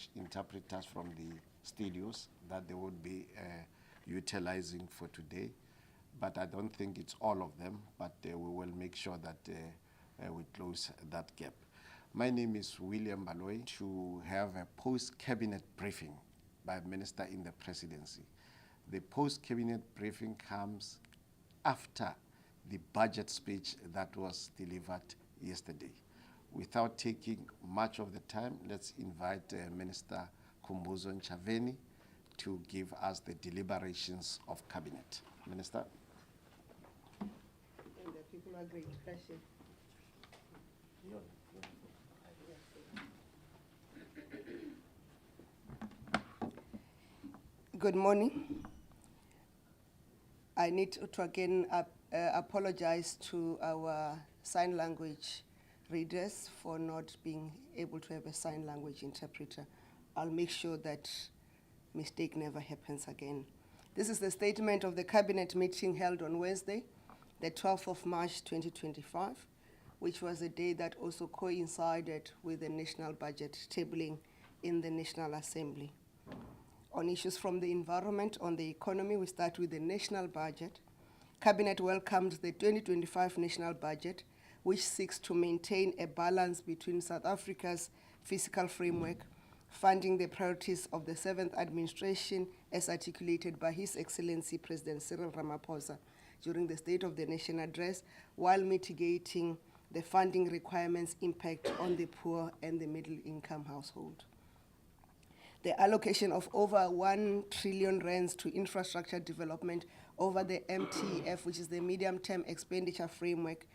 dispatch interpreters from the studios that they would be utilizing for today. But I don't think it's all of them, but we will make sure that we close that gap. My name is William Baloyi, to have a post-cabinet briefing by a minister in the presidency. The post-cabinet briefing comes after the budget speech that was delivered yesterday. Without taking much of the time, let's invite Minister Khumbudzo Ntshavheni to give us the deliberations of cabinet. Minister. And the people are great. Pressure. Good morning. I need to again apologize to our sign language readers for not being able to have a sign language interpreter. I'll make sure that mistake never happens again. This is the statement of the cabinet meeting held on Wednesday, the 12th of March 2025, which was a day that also coincided with the national budget tabling in the National Assembly. On issues from the environment, on the economy, we start with the national budget. Cabinet welcomed the 2025 national budget, which seeks to maintain a balance between South Africa's fiscal framework, funding the priorities of the 7th administration as articulated by His Excellency President Cyril Ramaphosa during the State of the Nation address, while mitigating the funding requirements' impact on the poor and the middle-income household. The allocation of over 1 trillion rands to infrastructure development over the MTF, which is the medium-term expenditure framework,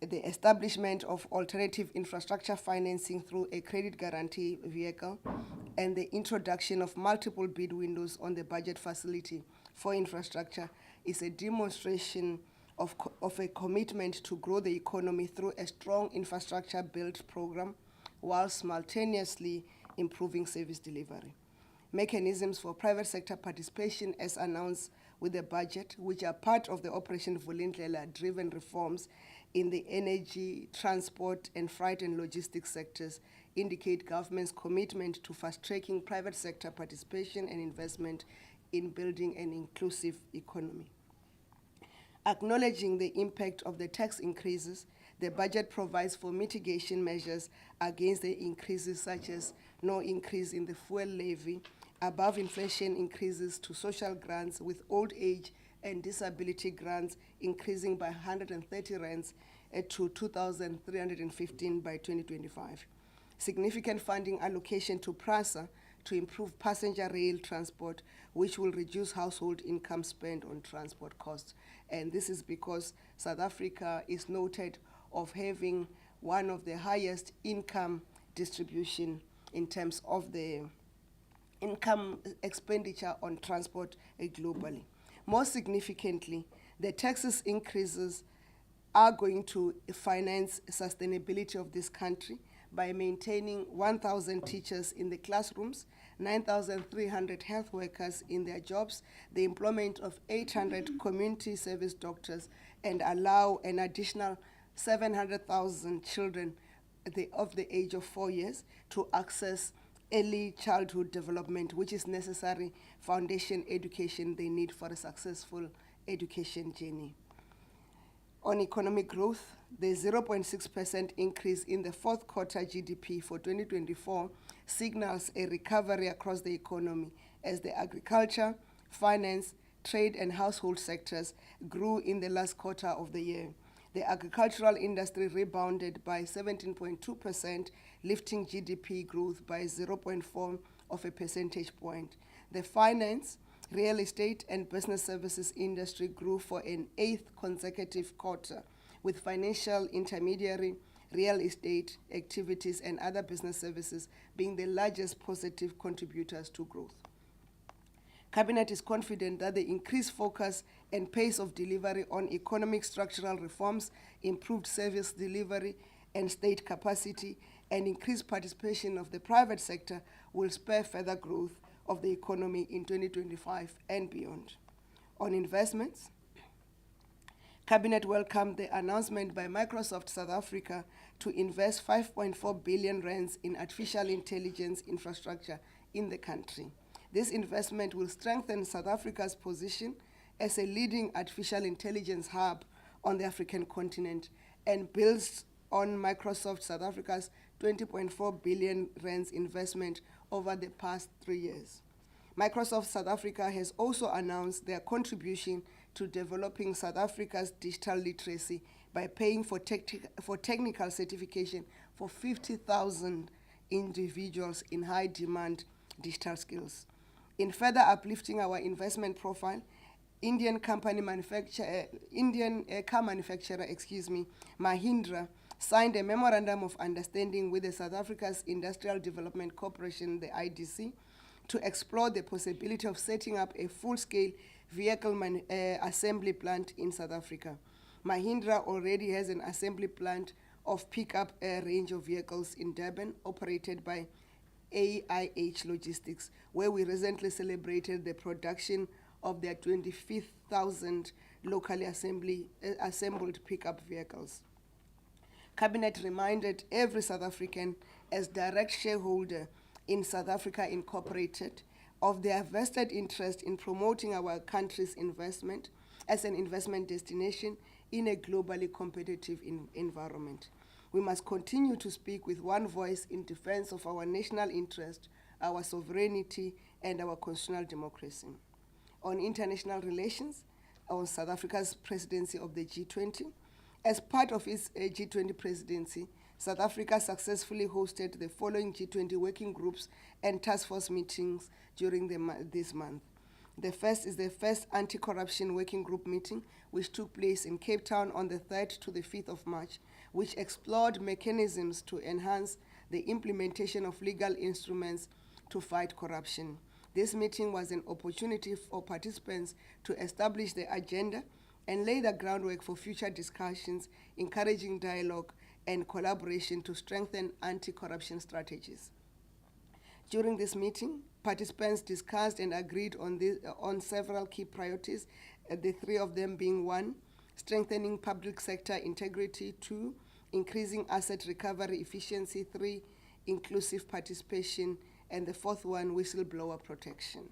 the establishment of alternative infrastructure financing through a credit guarantee vehicle, and the introduction of multiple bid windows on the budget facility for infrastructure is a demonstration of a commitment to grow the economy through a strong infrastructure build program, while simultaneously improving service delivery. Mechanisms for private sector participation as announced with the budget, which are part of the Operation Vulindlela-driven reforms in the energy, transport, and freight and logistics sectors, indicate government's commitment to fast-tracking private sector participation and investment in building an inclusive economy. Acknowledging the impact of the tax increases, the budget provides for mitigation measures against the increases, such as no increase in the fuel levy, above inflation increases to social grants, with old age and disability grants increasing by 130 rands to 2,315 by 2025. Significant funding allocation to PRASA to improve passenger rail transport, which will reduce household income spent on transport costs. And this is because South Africa is noted of having one of the highest income distribution in terms of the income expenditure on transport globally. More significantly, the taxes increases are going to finance sustainability of this country by maintaining 1,000 teachers in the classrooms, 9,300 health workers in their jobs, the employment of 800 community service doctors, and allow an additional 700,000 children of the age of 4 years to access early childhood development, which is necessary foundation education they need for a successful education journey. On economic growth, the 0.6% increase in the fourth quarter GDP for 2024 signals a recovery across the economy as the agriculture, finance, trade, and household sectors grew in the last quarter of the year. The agricultural industry rebounded by 17.2%, lifting GDP growth by 0.4 of a percentage point. The finance, real estate, and business services industry grew for an 8th consecutive quarter, with financial intermediary, real estate activities, and other business services being the largest positive contributors to growth. Cabinet is confident that the increased focus and pace of delivery on economic structural reforms, improved service delivery and state capacity, and increased participation of the private sector will spur further growth of the economy in 2025 and beyond. On investments, Cabinet welcomed the announcement by Microsoft South Africa to invest 5.4 billion rands in artificial intelligence infrastructure in the country. This investment will strengthen South Africa's position as a leading artificial intelligence hub on the African continent and builds on Microsoft South Africa's 20.4 billion rands investment over the past 3 years. Microsoft South Africa has also announced their contribution to developing South Africa's digital literacy by paying for technical certification for 50,000 individuals in high-demand digital skills. In further uplifting our investment profile, Indian car manufacturer, Mahindra, signed a memorandum of understanding with the South Africa's Industrial Development Corporation, the IDC, to explore the possibility of setting up a full-scale vehicle assembly plant in South Africa. Mahindra already has an assembly plant of pickup range of vehicles in Durban, operated by AIH Logistics, where we recently celebrated the production of their 25,000 locally assembled pickup vehicles. Cabinet reminded every South African as direct shareholder in South Africa Incorporated of their vested interest in promoting our country's investment as an investment destination in a globally competitive environment. We must continue to speak with one voice in defense of our national interest, our sovereignty, and our constitutional democracy. On international relations, on South Africa's presidency of the G20, as part of its G20 presidency, South Africa successfully hosted the following G20 working groups and task force meetings during this month. The first is the first anti-corruption working group meeting, which took place in Cape Town on the 3rd to the 5th of March, which explored mechanisms to enhance the implementation of legal instruments to fight corruption. This meeting was an opportunity for participants to establish the agenda and lay the groundwork for future discussions, encouraging dialogue and collaboration to strengthen anti-corruption strategies. During this meeting, participants discussed and agreed on several key priorities, the three of them being: 1, strengthening public sector integrity; 2, increasing asset recovery efficiency; 3, inclusive participation; and the fourth one, whistleblower protection.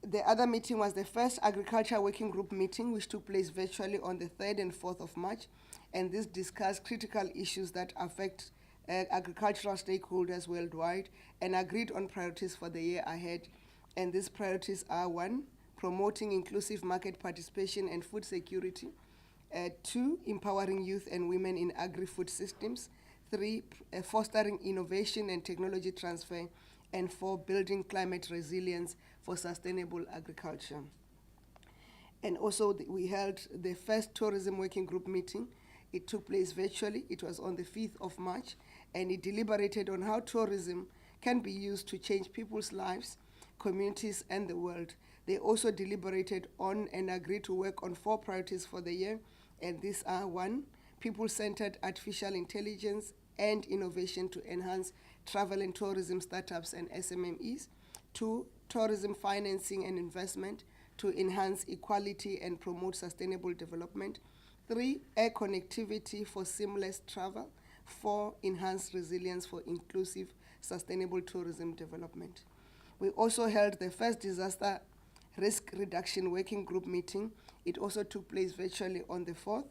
The other meeting was the first agriculture working group meeting, which took place virtually on the 3rd and 4th of March, and this discussed critical issues that affect agricultural stakeholders worldwide and agreed on priorities for the year ahead. And these priorities are: 1, promoting inclusive market participation and food security; 2, empowering youth and women in agri-food systems; 3, fostering innovation and technology transfer; and 4, building climate resilience for sustainable agriculture. And also we held the first tourism working group meeting. It took place virtually. It was on the 5th of March, and it deliberated on how tourism can be used to change people's lives, communities, and the world. They also deliberated on and agreed to work on 4 priorities for the year, and these are: 1, people-centered artificial intelligence and innovation to enhance travel and tourism startups and SMMEs; 2, tourism financing and investment to enhance equality and promote sustainable development; 3, air connectivity for seamless travel; 4, enhanced resilience for inclusive, sustainable tourism development. We also held the first disaster risk reduction working group meeting. It also took place virtually on the 5th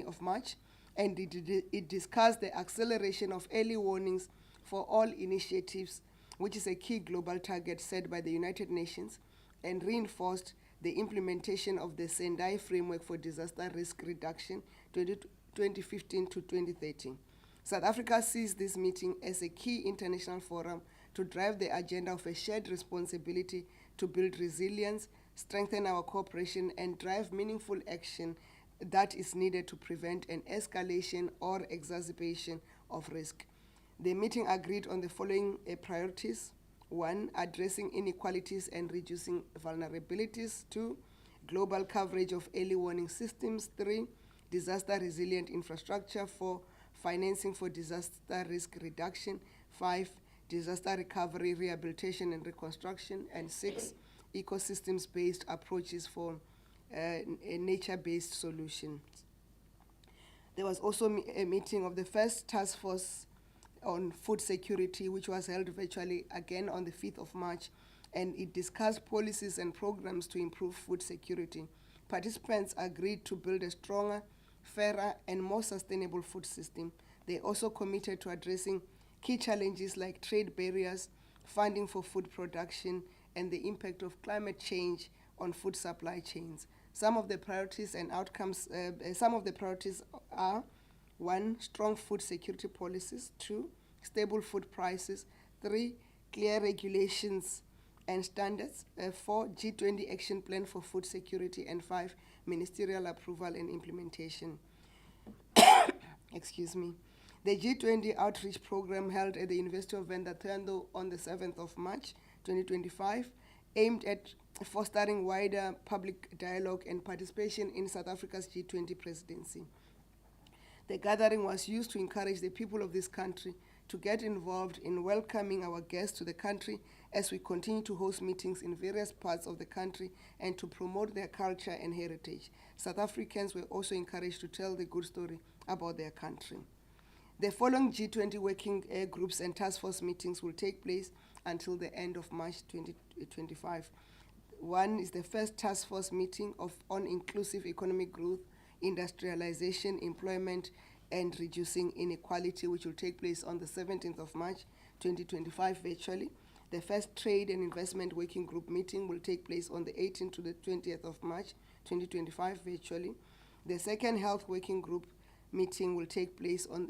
of March, and it discussed the acceleration of early warnings for all initiatives, which is a key global target set by the United Nations, and reinforced the implementation of the Sendai Framework for Disaster Risk Reduction 2015 to 2030. South Africa sees this meeting as a key international forum to drive the agenda of a shared responsibility to build resilience, strengthen our cooperation, and drive meaningful action that is needed to prevent an escalation or exacerbation of risk. The meeting agreed on the following priorities: 1, addressing inequalities and reducing vulnerabilities; 2, global coverage of early warning systems; 3, disaster resilient infrastructure; 4, financing for disaster risk reduction; 5, disaster recovery, rehabilitation and reconstruction; and 6, ecosystems-based approaches for a nature-based solution. There was also a meeting of the first task force on food security, which was held virtually again on the 5th of March, and it discussed policies and programs to improve food security. Participants agreed to build a stronger, fairer, and more sustainable food system. They also committed to addressing key challenges like trade barriers, funding for food production, and the impact of climate change on food supply chains. Some of the priorities and outcomes, are 1, strong food security policies; 2, stable food prices; 3, clear regulations and standards; 4, G20 action plan for food security; and 5, ministerial approval and implementation. Excuse me. The G20 outreach program held at the University of Vendathando on the 7th of March 2025 aimed at fostering wider public dialogue and participation in South Africa's G20 presidency. The gathering was used to encourage the people of this country to get involved in welcoming our guests to the country as we continue to host meetings in various parts of the country and to promote their culture and heritage. South Africans were also encouraged to tell the good story about their country. The following G20 working groups and task force meetings will take place until the end of March 2025. 1 is the first task force meeting on inclusive economic growth, industrialization, employment, and reducing inequality, which will take place on the 17th of March 2025 virtually. The first trade and investment working group meeting will take place on the 18th to the 20th of March 2025 virtually. The second health working group meeting will take place from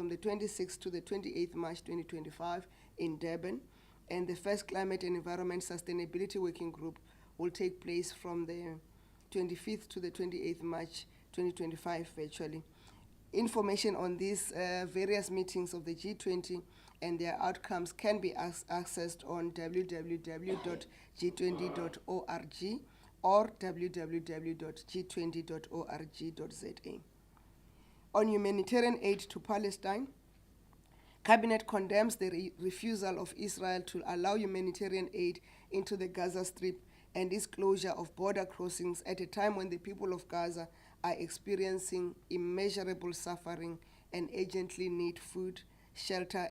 the 26th to the 28th March 2025 in Durban. And the first climate and environment sustainability working group will take place from the 25th to the 28th March 2025 virtually. Information on these various meetings of the G20 and their outcomes can be accessed on www.g20.org or www.g20.org.za. On humanitarian aid to Palestine, Cabinet condemns the refusal of Israel to allow humanitarian aid into the Gaza Strip and its closure of border crossings at a time when the people of Gaza are experiencing immeasurable suffering and urgently need food, shelter,